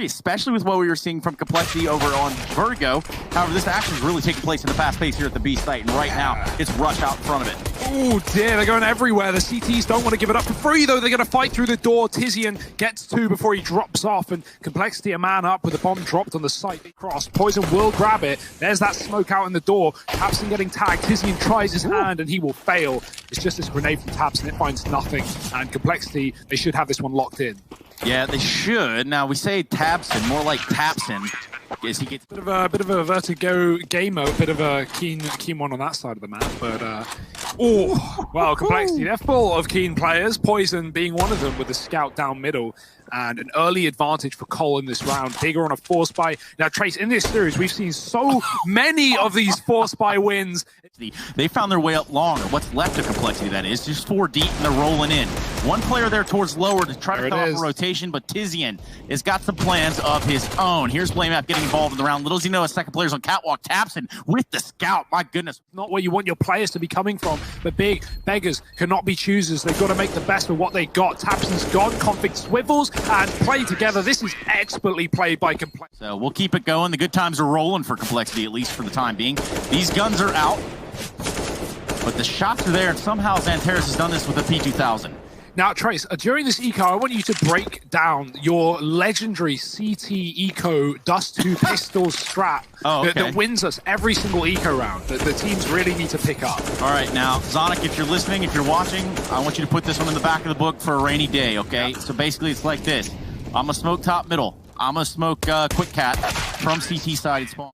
agree, especially with what we were seeing from Complexity over on Vertigo. However, this action is really taking place in the fast pace here at the B site, and right now, it's Rush out in front of it. Oh dear, they're going everywhere. The CTs don't want to give it up for free, though. They're going to fight through the door. Tizian gets two before he drops off, and Complexity a man up with the bomb dropped on the site. Cross. Poison will grab it. There's that smoke out in the door. Tapson getting tagged. Tizian tries his hand, and he will fail. It's just this grenade from Tapson. It finds nothing. And Complexity, they should have this one locked in. Yeah, they should. Now, we say Tabson, more like Tapson. As he gets Bit of a Vertigo gamer, a bit of a keen one on that side of the map, but well, Complexity, they're full of keen players, Poison being one of them with the scout down middle, and an early advantage for Cole in this round. Bigger on a 4-spy. Now, Trace, in this series, we've seen so many of these 4-spy wins. They found their way up long, or what's left of Complexity, that is. Just 4 deep, and they're rolling in. One player there towards lower to try to stop a rotation, but Tizian has got some plans of his own. Here's BlameApp getting involved in the round. Little does he know, a second player's on Catwalk. Tapson with the scout. My goodness. Not where you want your players to be coming from, but big beggars cannot be choosers. They've got to make the best of what they got. Tapson's gone. Config swivels and play together. This is expertly played by Complexity. So we'll keep it going. The good times are rolling for Complexity, at least for the time being. These guns are out, but the shots are there, and somehow Xanteris has done this with a P2000. Now, Trace, during this eco, I want you to break down your legendary CT eco Dust 2 pistol strat that wins us every single eco round, that the teams really need to pick up. All right, now, Zonic, if you're listening, if you're watching, I want you to put this one in the back of the book for a rainy day, okay? Yep. So basically, it's like this. I'm going to smoke top middle. I'm going to smoke Quick Cat from CT side and spawn.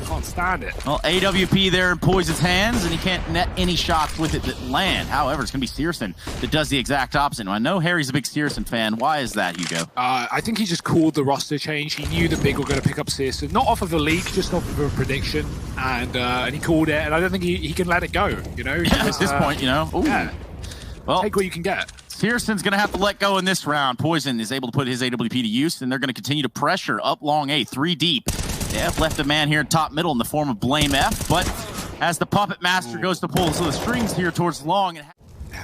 Can't stand it. Well, AWP there in Poison's hands, and he can't net any shots with it that land. However, it's going to be Searson that does the exact opposite. I know Harry's a big Searson fan. Why is that, Hugo? I think he just called the roster change. He knew the Big were going to pick up Searson, not off of a leak, just off of a prediction, and he called it, and I don't think he can let it go, you know? Yeah, at this point, you know? Ooh. Yeah. Well, take what you can get. Searson's going to have to let go in this round. Poison is able to put his AWP to use, and they're going to continue to pressure up long A, 3 deep. They have left a man here in top middle in the form of BlameF, but as the Puppet Master goes to pull so the strings here towards long.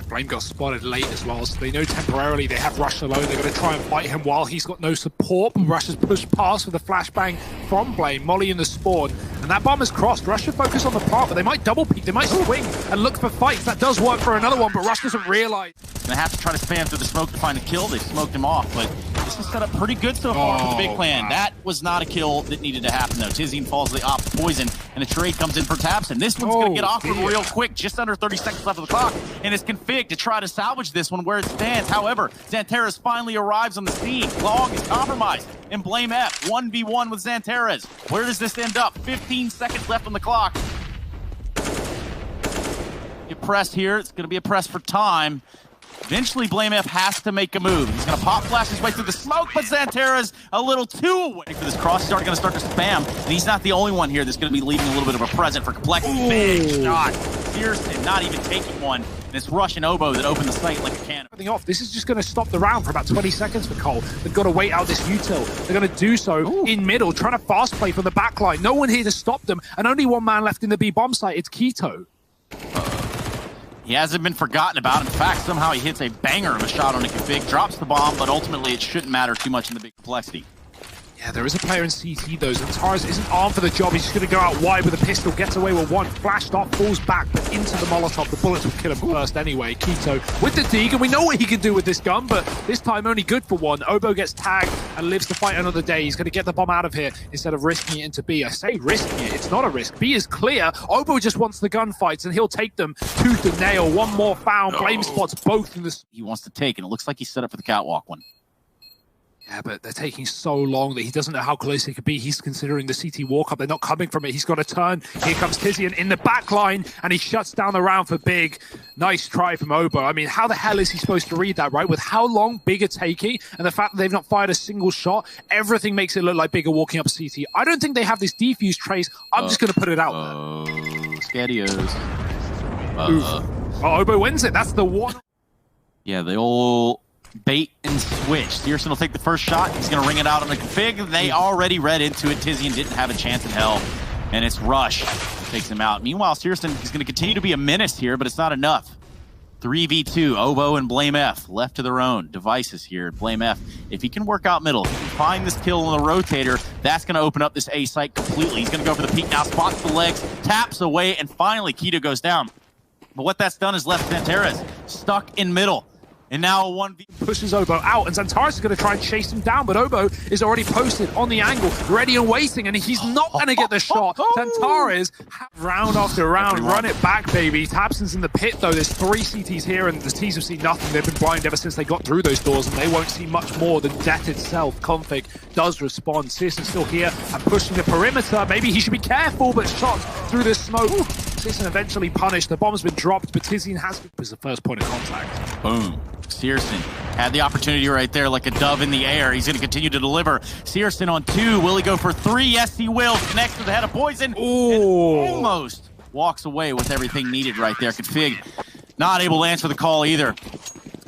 Blame got spotted late as well, so they know temporarily they have Rush alone. They're going to try and fight him while he's got no support. Rush has pushed past with a flashbang from Blame, Molly in the spawn, and that bomb is crossed. Rush should focus on the plant, but they might double peek, they might swing and look for fights. That does work for another one, but Rush doesn't realize. They have to try to spam through the smoke to find a kill. They smoked him off, but this is set up pretty good so far for the big plan. Wow. That was not a kill that needed to happen, though. Tizian falls to the op Poison, and a trade comes in for Tapson. This one's going to get awkward real quick, just under 30 seconds left of the clock, and it's config to try to salvage this one where it stands. However, Xanteris finally arrives on the scene. Long is compromised, and BlameF 1v1 with Xanteris. Where does this end up? 15 seconds left on the clock. Get pressed here. It's going to be a press for time. Eventually, BlameF has to make a move. He's going to pop flash his way through the smoke, but Xanteris a little too away for this cross. He's already going to start to spam, and he's not the only one here that's going to be leaving a little bit of a present for Complexity. Big shot. Searson not even taking one, and it's Rush and Oboe that open the site like a cannon. Off. This is just going to stop the round for about 20 seconds for Cole. They've got to wait out this util. They're going to do so in middle, trying to fast play from the back line. No one here to stop them, and only one man left in the B bomb site. It's Keto. He hasn't been forgotten about. In fact, somehow he hits a banger of a shot on a config, drops the bomb, but ultimately it shouldn't matter too much in the big Complexity. Yeah, there is a player in CT though. Xanteris isn't armed for the job. He's just going to go out wide with a pistol, gets away with one, flashed off, falls back, but into the Molotov. The bullets will kill him first anyway. Keto with the dig, and we know what he can do with this gun, but this time only good for one. Oboe gets tagged and lives to fight another day. He's going to get the bomb out of here instead of risking it into B. I say risking it, it's not a risk. B is clear. Oboe just wants the gunfights, and he'll take them tooth and nail. One more found. Blame spots both in the... He wants to take, and it looks like he's set up for the catwalk one. Yeah, but they're taking so long that he doesn't know how close he could be. He's considering the CT walk-up. They're not coming from it. He's got to turn. Here comes Tizian in the back line, and he shuts down the round for Big. Nice try from Oboe. I mean, how the hell is he supposed to read that, right? With how long Big are taking, and the fact that they've not fired a single shot, everything makes it look like Big are walking up CT. I don't think they have this defuse trace. I'm just going to put it out there. Scadios. Oboe wins it. That's the one. Yeah, they all... bait and switch. Searson will take the first shot. He's going to ring it out on the config. They already read into it. Tizian didn't have a chance in hell. And it's Rush who takes him out. Meanwhile, Searson is going to continue to be a menace here, but it's not enough. 3v2, Obo and Blame F left to their own devices here. Blame F, if he can work out middle, if he can find this kill on the rotator, that's going to open up this A site completely. He's going to go for the peek now, spots the legs, taps away, and finally Keto goes down. But what that's done is left Zantares stuck in middle. And now a 1v pushes Obo out, and Zantares is going to try and chase him down, but Obo is already posted on the angle, ready and waiting, and he's not going to get the shot. Zantares, round after round, run it back, baby. Tabson's in the pit, though. There's 3 CTs here, and the T's have seen nothing. They've been blind ever since they got through those doors, and they won't see much more than death itself. Config does respond. Searson's still here and pushing the perimeter. Maybe he should be careful, but shots through the smoke. Searson eventually punished. The bomb's been dropped, but Tizian has the first point of contact. Boom. Searson had the opportunity right there like a dove in the air. He's going to continue to deliver. Searson on 2. Will he go for 3? Yes, he will. Connects to the head of Poison. Ooh. And almost walks away with everything needed right there. Config not able to answer the call either.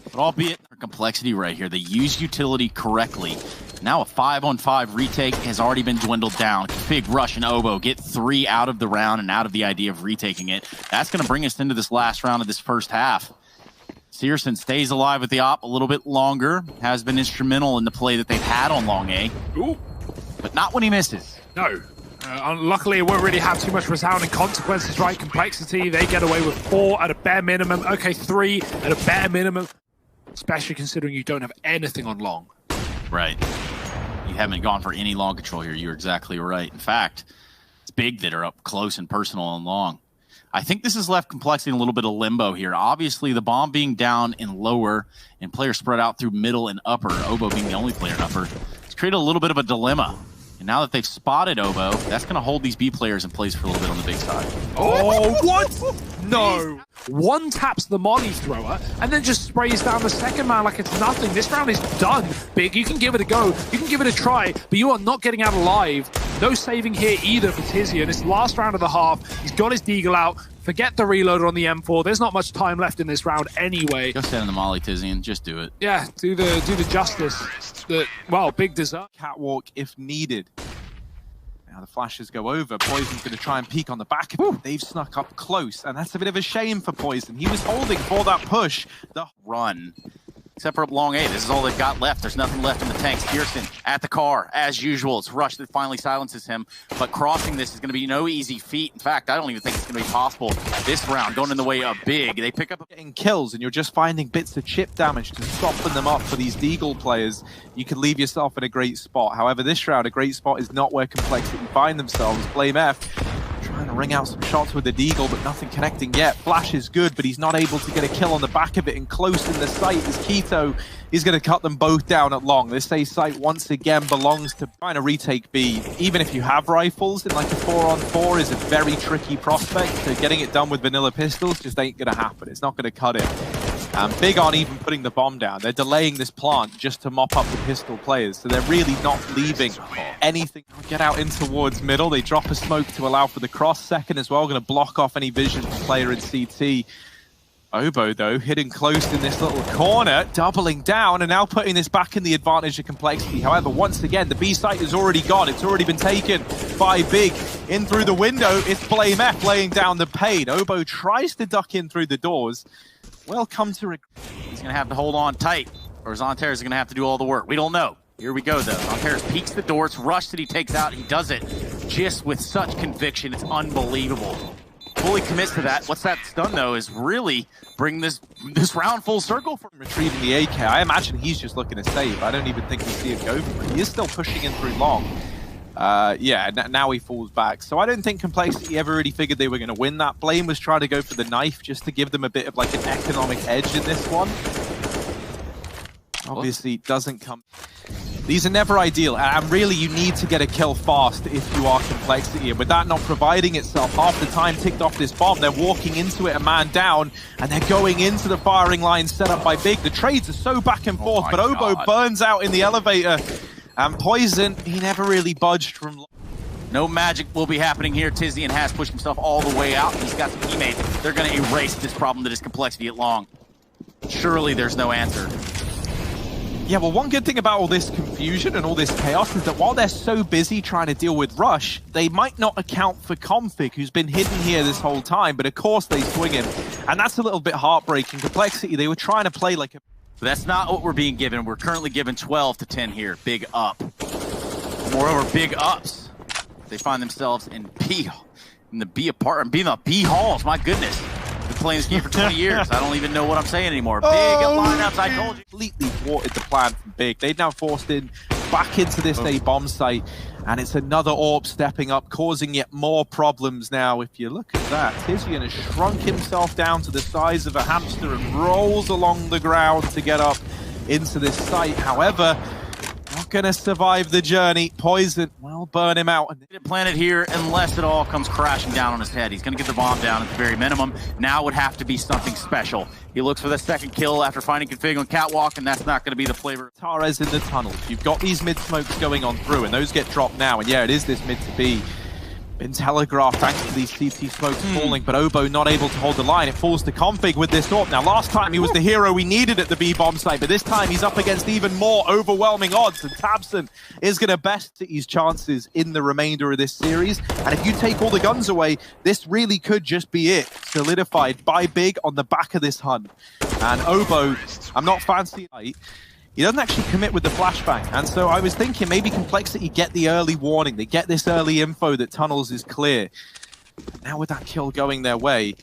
But albeit complexity right here. They use utility correctly. Now a 5-on-5 retake has already been dwindled down. Config, Rush, and Obo get 3 out of the round and out of the idea of retaking it. That's going to bring us into this last round of this first half. Searson stays alive with the op a little bit longer, has been instrumental in the play that they've had on long A. Ooh. But not when he misses. No. Luckily, it won't really have too much resounding consequences, right? Complexity, they get away with 4 at a bare minimum. Okay, 3 at a bare minimum. Especially considering you don't have anything on long. Right. You haven't gone for any long control here. You're exactly right. In fact, it's big that are up close and personal on long. I think this has left Complexity in a little bit of limbo here. Obviously, the bomb being down in lower and players spread out through middle and upper, Obo being the only player in upper, it's created a little bit of a dilemma. And now that they've spotted Obo, that's going to hold these B players in place for a little bit on the big side. Oh, what? No. One taps the molly thrower and then just sprays down the second man like it's nothing. This round is done, Big. You can give it a go. You can give it a try, but you are not getting out alive. No saving here either for Tizian. It's the last round of the half. He's got his deagle out. Forget the reload on the M4. There's not much time left in this round anyway. Go stand in the molly, Tizian. Just do it. Yeah, do the justice that, well, Big deserves. Catwalk if needed. Now the flashes go over. Poison's going to try and peek on the back of it. They've snuck up close, and that's a bit of a shame for Poison. He was holding for that push. The run. Except for up long A, this is all they've got left. There's nothing left in the tank. Searson at the car, as usual. It's Rush that finally silences him. But crossing this is going to be no easy feat. In fact, I don't even think it's going to be possible this round, going in the way of Big. They pick up getting kills, and you're just finding bits of chip damage to soften them up for these Deagle players. You could leave yourself in a great spot. However, this round, a great spot is not where Complexity find themselves. Blame F trying to ring out some shots with the Deagle, but nothing connecting yet. Flash is good, but he's not able to get a kill on the back of it, and close in the sight is Keto. He's going to cut them both down at long. This A site once again belongs to trying to retake B. Even if you have rifles, in like a 4-on-4 is a very tricky prospect. So getting it done with vanilla pistols just ain't going to happen. It's not going to cut it. Big aren't even putting the bomb down. They're delaying this plant just to mop up the pistol players. So they're really not leaving anything. Get out in towards middle. They drop a smoke to allow for the cross. Second as well, going to block off any vision for player in CT. Obo, though, hidden close in this little corner, doubling down, and now putting this back in the advantage of Complexity. However, once again, the B site is already gone. It's already been taken by Big. In through the window, it's Blame F laying down the pain. Obo tries to duck in through the doors. Welcome to... He's going to have to hold on tight, or Zantares is going to have to do all the work. We don't know. Here we go, though. Zantares peeks the door. It's Rush that he takes out. He does it just with such conviction. It's unbelievable. Fully commits to that. What's that's done, though, is really bring this round full circle for retrieving the AK. I imagine he's just looking to save. I don't even think we see him go for it. He is still pushing in through long. Yeah, now he falls back. So I don't think Complexity ever really figured they were going to win that. Blame was trying to go for the knife just to give them a bit of like an economic edge in this one. Obviously, it doesn't come... These are never ideal, and really you need to get a kill fast if you are Complexity. And with that not providing itself, half the time ticked off this bomb, they're walking into it a man down, and they're going into the firing line set up by Big. The trades are so back and forth, but Obo burns out in the elevator. And Poison, he never really budged from... No magic will be happening here. Tizian has pushed himself all the way out. He's got some teammates. They're going to erase this problem that is Complexity at long. Surely there's no answer. Yeah, well, one good thing about all this confusion and all this chaos is that while they're so busy trying to deal with Rush, they might not account for Config, who's been hidden here this whole time, but of course they swing him. And that's a little bit heartbreaking. Complexity, they were trying to play like a... That's not what we're being given. We're currently given 12 to 10 here. Big up. Moreover, big ups. They find themselves in the B apartment, in the B halls. My goodness. Been playing this game for 20 years. I don't even know what I'm saying anymore. Big lineups, I told you. Completely thwarted the plan from Big. They've now forced in back into this A bomb site, and it's another AWP stepping up, causing yet more problems now. If you look at that, Tizian has shrunk himself down to the size of a hamster and rolls along the ground to get up into this site. However, not going to survive the journey. Poison will burn him out. Didn't plant it here unless it all comes crashing down on his head. He's going to get the bomb down at the very minimum. Now would have to be something special. He looks for the second kill after finding config on Catwalk, and that's not going to be the flavor. Tara's in the tunnels. You've got these mid-smokes going on through, and those get dropped now. And yeah, it is this mid to B. Been telegraphed thanks to these CT smokes falling, but Obo not able to hold the line. It falls to Config with this AWP. Now, last time he was the hero we needed at the B-bomb site, but this time he's up against even more overwhelming odds, and Tabson is going to best his chances in the remainder of this series. And if you take all the guns away, this really could just be it. Solidified by Big on the back of this hunt. And Obo, I'm not fancy. He doesn't actually commit with the flashbang, and so I was thinking maybe Complexity get the early warning, they get this early info that tunnels is clear. Now with that kill going their way,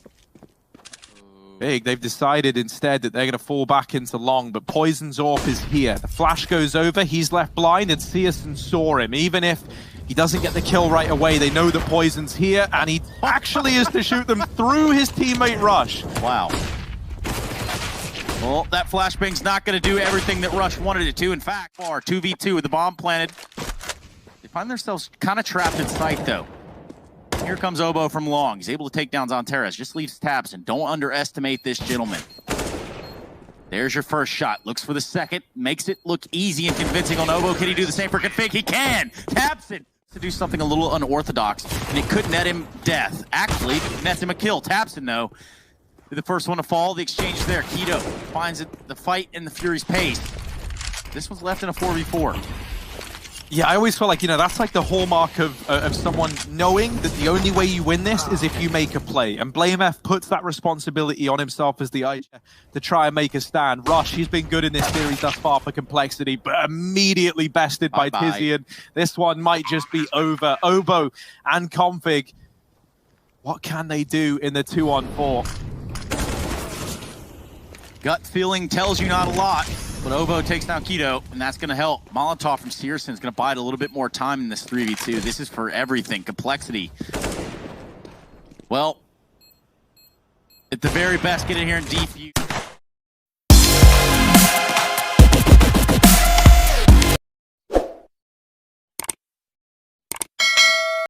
Big, they've decided instead that they're going to fall back into long, but Poison's AWP is here. The flash goes over, he's left blind, and Searson saw him. Even if he doesn't get the kill right away, they know that Poison's here, and he actually is to shoot them through his teammate Rush. Wow. Well, that flashbang's not going to do everything that Rush wanted it to. In fact, 2v2 with the bomb planted. They find themselves kind of trapped in sight, though. Here comes Obo from long. He's able to take down Zonteras. Just leaves Tabson. Don't underestimate this gentleman. There's your first shot. Looks for the second. Makes it look easy and convincing on Obo. Can he do the same for Config? He can! Tabson to do something a little unorthodox, and it could net him death. Actually, it nets him a kill. Tabson, though, the first one to fall. The exchange there. Keto finds it, the fight in the Fury's pace. This one's left in a 4v4. Yeah, I always feel like, you know, that's like the hallmark of someone knowing that the only way you win this is if you make a play. And BlameF puts that responsibility on himself as the IGF to try and make a stand. Rush, he's been good in this series thus far for Complexity, but immediately bested by Tizian. This one might just be over. Obo and Config, what can they do in the 2-on-4? Gut feeling tells you not a lot, but Obo takes down Keto, and that's going to help. Molotov from Searson is going to bide a little bit more time in this 3v2. This is for everything. Complexity. Well, at the very best, get in here and defuse.